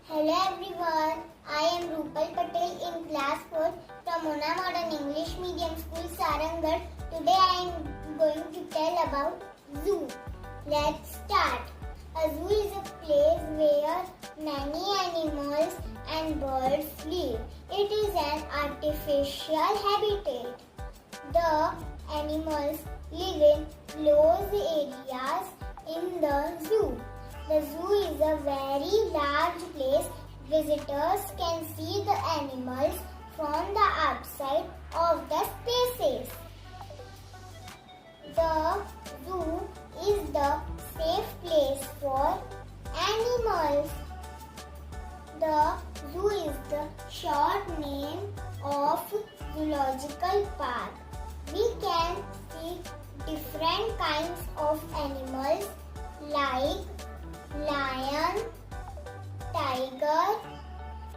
Hello everyone, I am Rupal Patel in class 4 from Mona Modern English Medium School, Sarangarh. Today I am going to tell about zoo. Let's start. A zoo is a place where many animals and birds live. It is an artificial habitat. The animals live in closed areas in the zoo. The zoo is a very large place. Visitors can see the animals from the outside of the spaces. The zoo is the safe place for animals. The zoo is the short name of zoological park. We can see different kinds of animals like lion, tiger,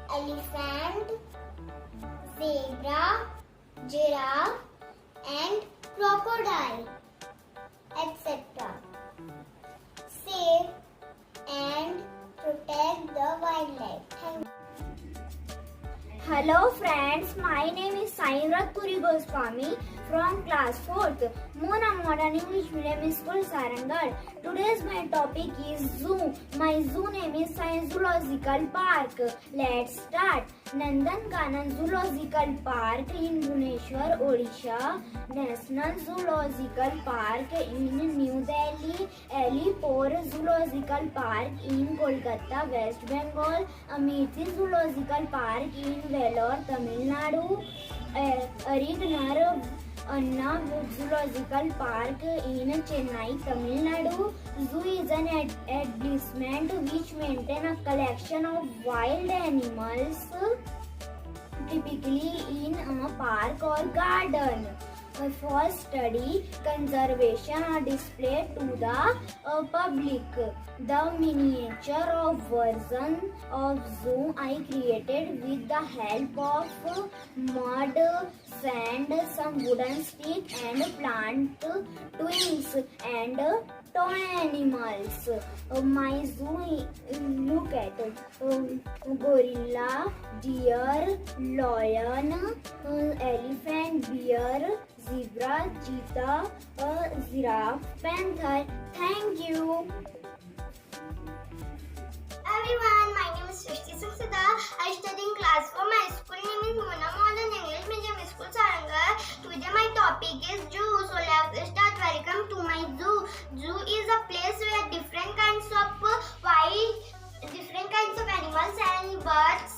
elephant, zebra, giraffe and crocodile, etc. Save and protect the wildlife. Thank you. Hello friends, my name is Sainrat Puri Goswami from class 4th, Mona Modern English Medium School, Sarangarh. Today's my topic is zoo. My zoo name is Science Zoological Park. Let's start. Nandan Kanan Zoological Park in Bhubaneswar, Odisha. National Zoological Park in New Delhi. Alipore Zoological Park in Kolkata, West Bengal. Amity Zoological Park in Vellore, Tamil Nadu. Arignar Anna Zoological Park in Chennai, Tamil Nadu. Zoo is an establishment which maintain a collection of wild animals, typically in a park or garden. For study, conservation or display to the public. The miniature of version of zoo I created with the help of mud, sand, some wooden stick and plant twigs and toy animals. My zoo look at gorilla, deer, lion, elephant, bear, zebra, cheetah, giraffe, panther. Thank you. Everyone, my name is Srishti Suksida. I study in class 4. My school name is Mona Modern English Medium School, Sarangarh. Today my topic is zoo. So let's start. Welcome to my zoo. Zoo is a place where different kinds of animals and birds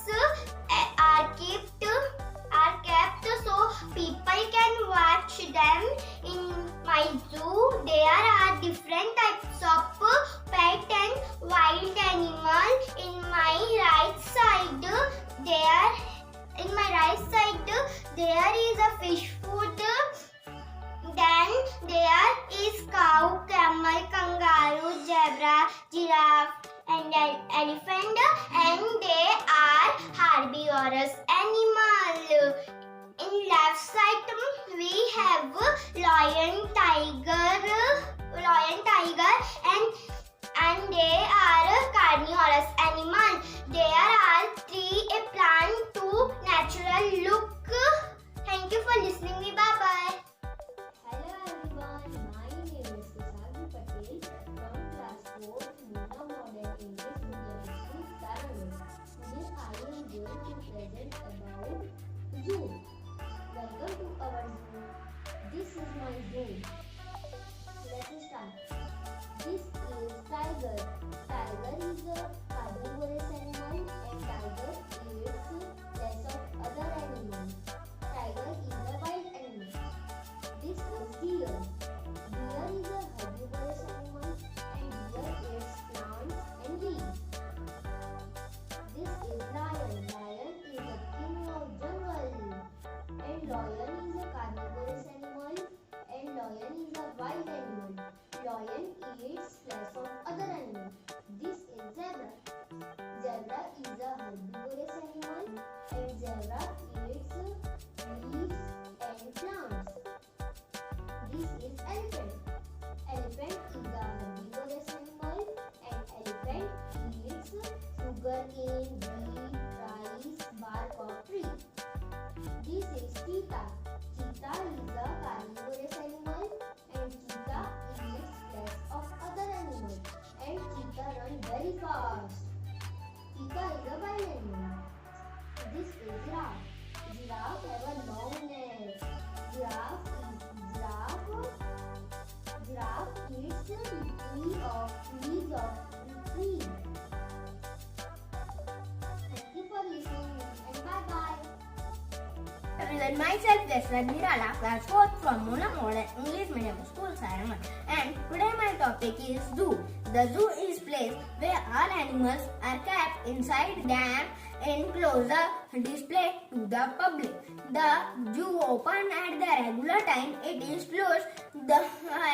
are kept so people can watch them. In my zoo, there are different types of pet and wild animal. In my right side, there is a fish food. Then there is cow, camel, kangaroo, zebra, giraffe and elephant, and they are herbivorous animal. In left side we have lion, tiger and they are carnivorous animal. There are three plant to natural look. Thank you for listening me. Bye bye. Hello everyone, my name is Kisagi Patel from class 4 Mona Modern English Medium School, Sarangarh. Today I am going to present about zoo. Welcome to our zoo. This is my zoo. Let's start. This is tiger. Tiger is a carnivorous animal and tiger eats less of other animals. Tiger is a wild animal. This is deer. Deer is a herbivorous animal and deer eats plants and leaves. This is lion. Lion is the king of jungle. And lion is a carnivorous animal and lion is a wild animal. Lion eats flesh of other animals. This is zebra. Zebra is a herbivorous animal and zebra eats leaves and plants. This is elephant. Elephant is a herbivorous animal and elephant eats sugarcane, leaves of the tree. Thank you for listening and bye bye. Everyone, myself Jaswant Nirala, class 4th from Mona Modern English Medium School, Sarangan. And today my topic is zoo. The zoo is place where all animals are kept inside dam enclosure displayed to the public. The zoo open at the regular time. It is closed. The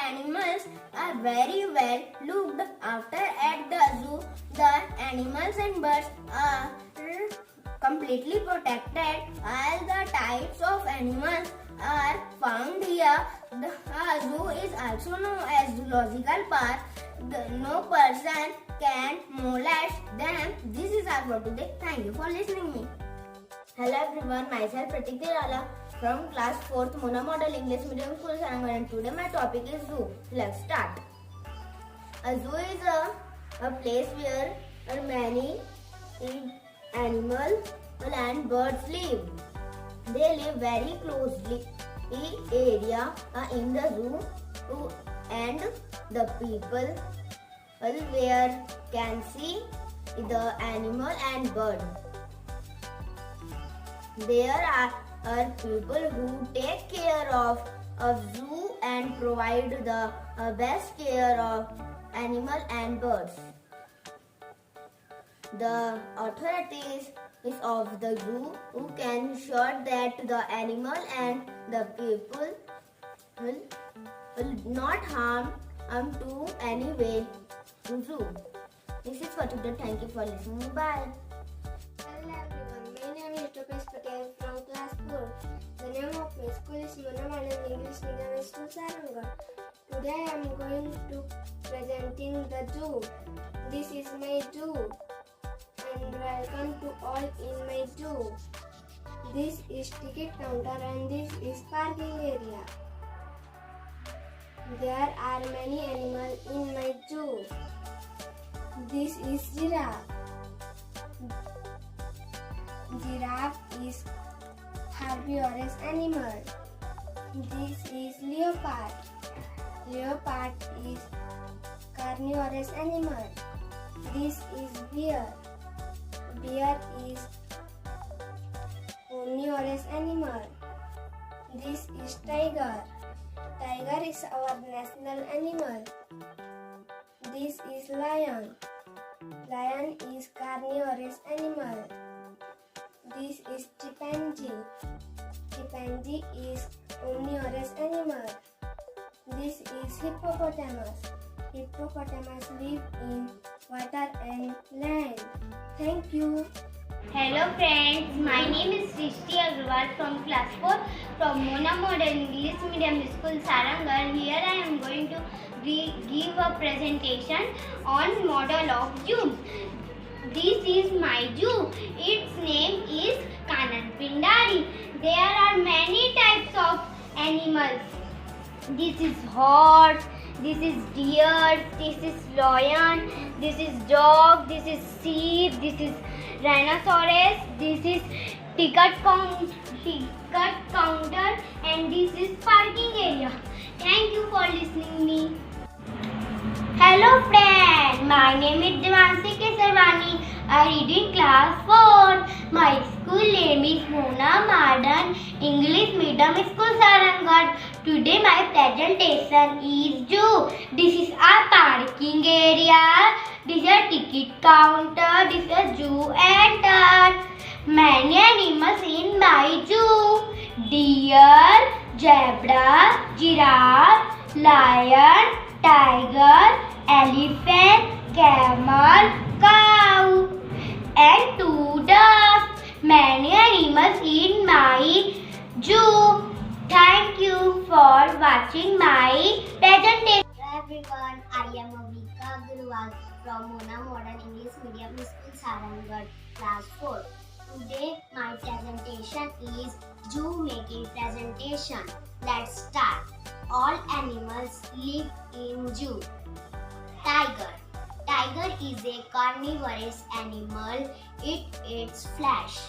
animals are very well looked after at the zoo. The animals and birds are completely protected. All the types of animals are found here. The zoo is also known as zoological park. No person can molest them. This is all for today. Thank you for listening me. Hello everyone, myself Pratik Nirala from class 4th Mona Model English Medium School, Sarangan, and today my topic is zoo. Let's start. A zoo is a place where many animals and birds live. They live very closely area in the zoo, and the people where can see the animal and bird. There are people who take care of zoo and provide the best care of animal and birds. The authorities of the zoo who can ensure that the animal and the people will not harm to any way to zoo. This is for today. Thank you for listening. Bye. Hello everyone, my name is Topesh Patel from class 4. The name of my school is Mona Modern English Medium School, Sarangan. Today I am going to presenting the zoo. This is my zoo, and welcome to all in my zoo. This is ticket counter and this is parking area. There are many animals in my zoo. This is giraffe. Giraffe is herbivorous animal. This is leopard. Leopard is carnivorous animal. This is bear. Bear is omnivorous animal. This is tiger. Tiger is our national animal. This is lion. Lion is carnivorous animal. This is chimpanzee. Chimpanzee is omnivorous animal. This is hippopotamus. Hippopotamus live in water and land. Thank you. Hello friends, my name is Srishti Agarwal from class 4 from Mona Modern English Medium School, Sarangan. Here I am going to give a presentation on model of zoo. This is my zoo. Its name is Kanan Pindari. There are many types of animals. This is horse, this is deer, this is lion, this is dog, this is sheep, this is rhinoceros, this is ticket counter, and this is parking area. Thank you for listening me. Hello friend, my name is Devanshi Kesarwani. I read in class 4. My school name is Mona Modern English Medium School, Sarangan. Today my presentation is zoo. This is our parking area. This is a ticket counter. This is a zoo enter. Many animals in my zoo. Deer, zebra, giraffe, lion, tiger, elephant, camel, cow, and 2 dogs. Many animals in my zoo. Thank you for watching my presentation. Hello everyone, I am Avika Agarwal from Mona Modern English Medium School, Sarangan, class 4. Today my presentation is zoo making presentation. Let's start. All animals live in zoo. Tiger. Tiger is a carnivorous animal. It eats flesh.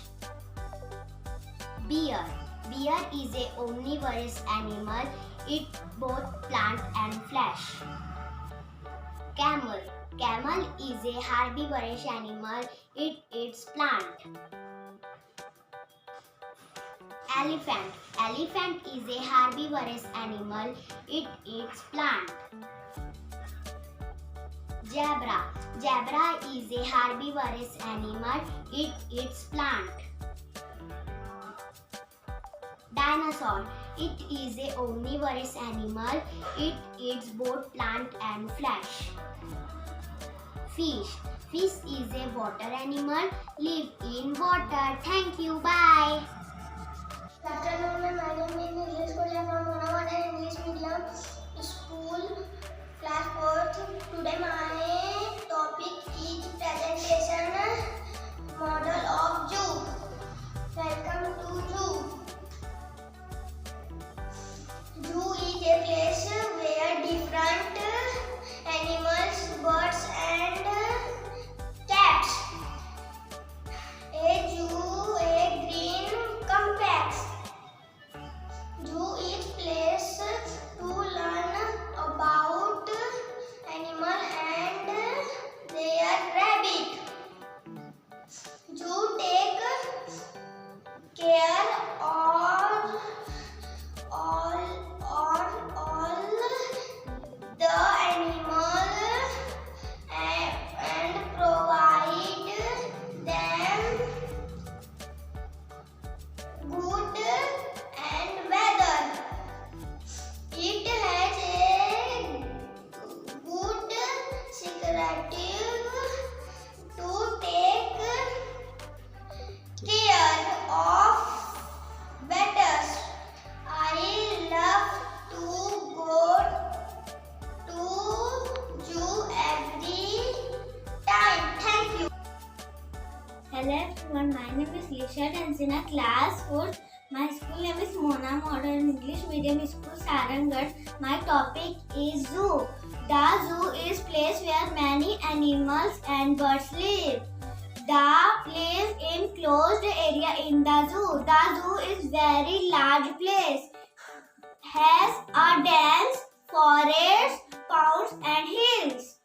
Bear. Bear is a omnivorous animal. It both plant and flesh. Camel. Camel is a herbivorous animal. It eats plant. Elephant. Elephant is a herbivorous animal. It eats plant. Zebra. Zebra is a herbivorous animal. It eats plant. Dinosaur. It is a omnivorous animal. It eats both plant and flesh. Fish. Fish is a water animal. Live in water. Thank you. Bye. Good afternoon, my name is Nilesh Kolia from Monamada English Medium School, class 4th. Today my topic is presentation model of zoo. Welcome to zoo. Zoo is a place where different animals, birds and cats. A zoo, a green complex. Zoo is place to learn about animal and their habit. Zoo take care of all the animal and provide them good and weather. It has a good security to take care of betters. I love to go to zoo every time. Thank you. Hello everyone, my name is Lisha Tansina, class 4th. My school name is Mona Modern English Medium School, Sarangarh. My topic is zoo. The zoo is place where many animals and birds live. The place in closed area in the zoo. The zoo is very large place. Has a dense forest, ponds and hills.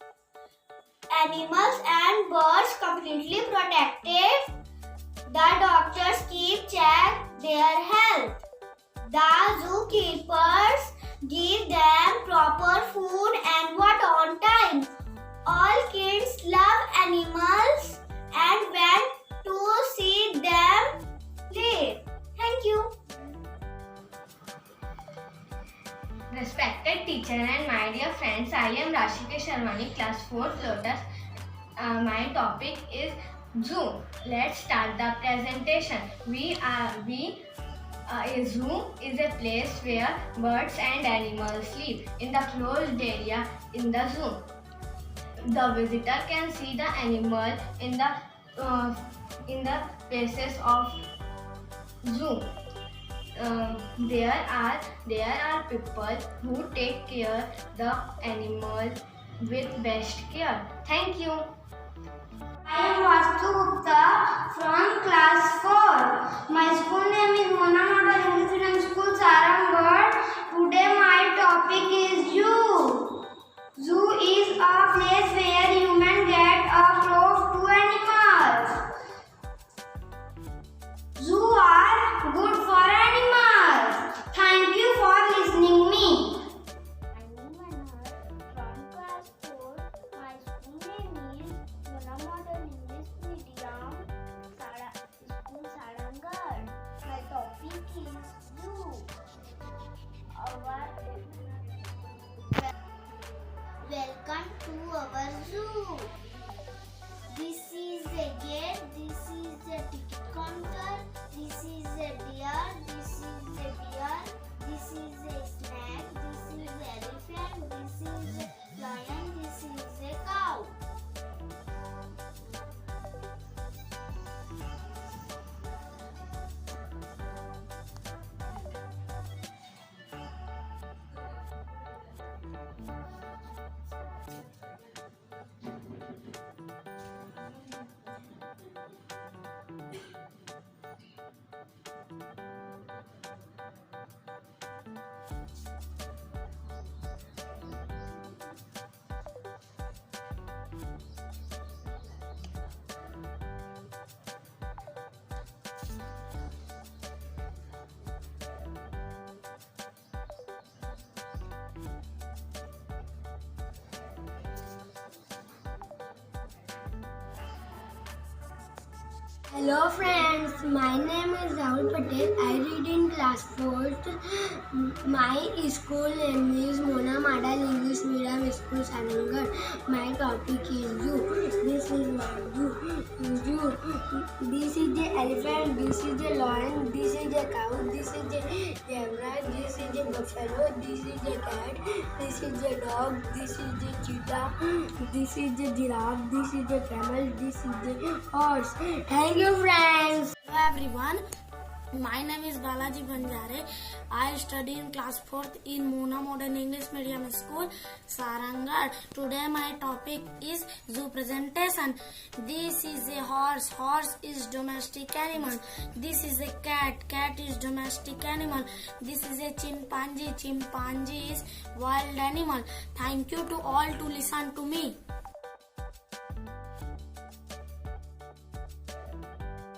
Animals and birds completely protected. The doctors keep check their health. The zookeepers give them proper food and water on time. All kids love animals and went to see them live. Thank you. Respected teacher and my dear friends, I am Rashika Sharmani, class 4th Lotus. My topic is zoo. Let's start the presentation. A zoo is a place where birds and animals live in the closed area in the zoo. The visitor can see the animal in the places of zoo. There are people who take care the animal with best care. Thank you. I am Vastu Gupta from class 4. My school name is Mona Model English Medium School, Sarangarh. Today my topic is zoo. Zoo is a place where humans get close to animals. Zoo are good for animals. Thank you for listening me. I'm Manhar from class 4. My school name is Mona Modern English Medium School, Sarangarh. My topic is zoo. Welcome to our zoo. This is a gate. This is a ticket counter. This is a deer. This is a bear. This is a snake. This is elephant. This is a lion. This is a cow. Hello friends, my name is Rahul Patel. I read in class 4th. My school name is Mona Model English Medium School Sarangarh. My topic is zoo. This is my zoo. This is the elephant, this is the lion, this is the cow, this is the zebra, this is the buffalo, this is the cat, this is the dog, this is the cheetah, this is the giraffe, this is the camel, this is the horse. Thank you friends. Hello everyone, my name is Balaji Banjare. I study in class 4th in Mona Modern English Medium School, Sarangarh. Today my topic is zoo presentation. This is a horse. Horse is domestic animal. This is a cat. Cat is domestic animal. This is a chimpanzee. Chimpanzee is wild animal. Thank you to all to listen to me.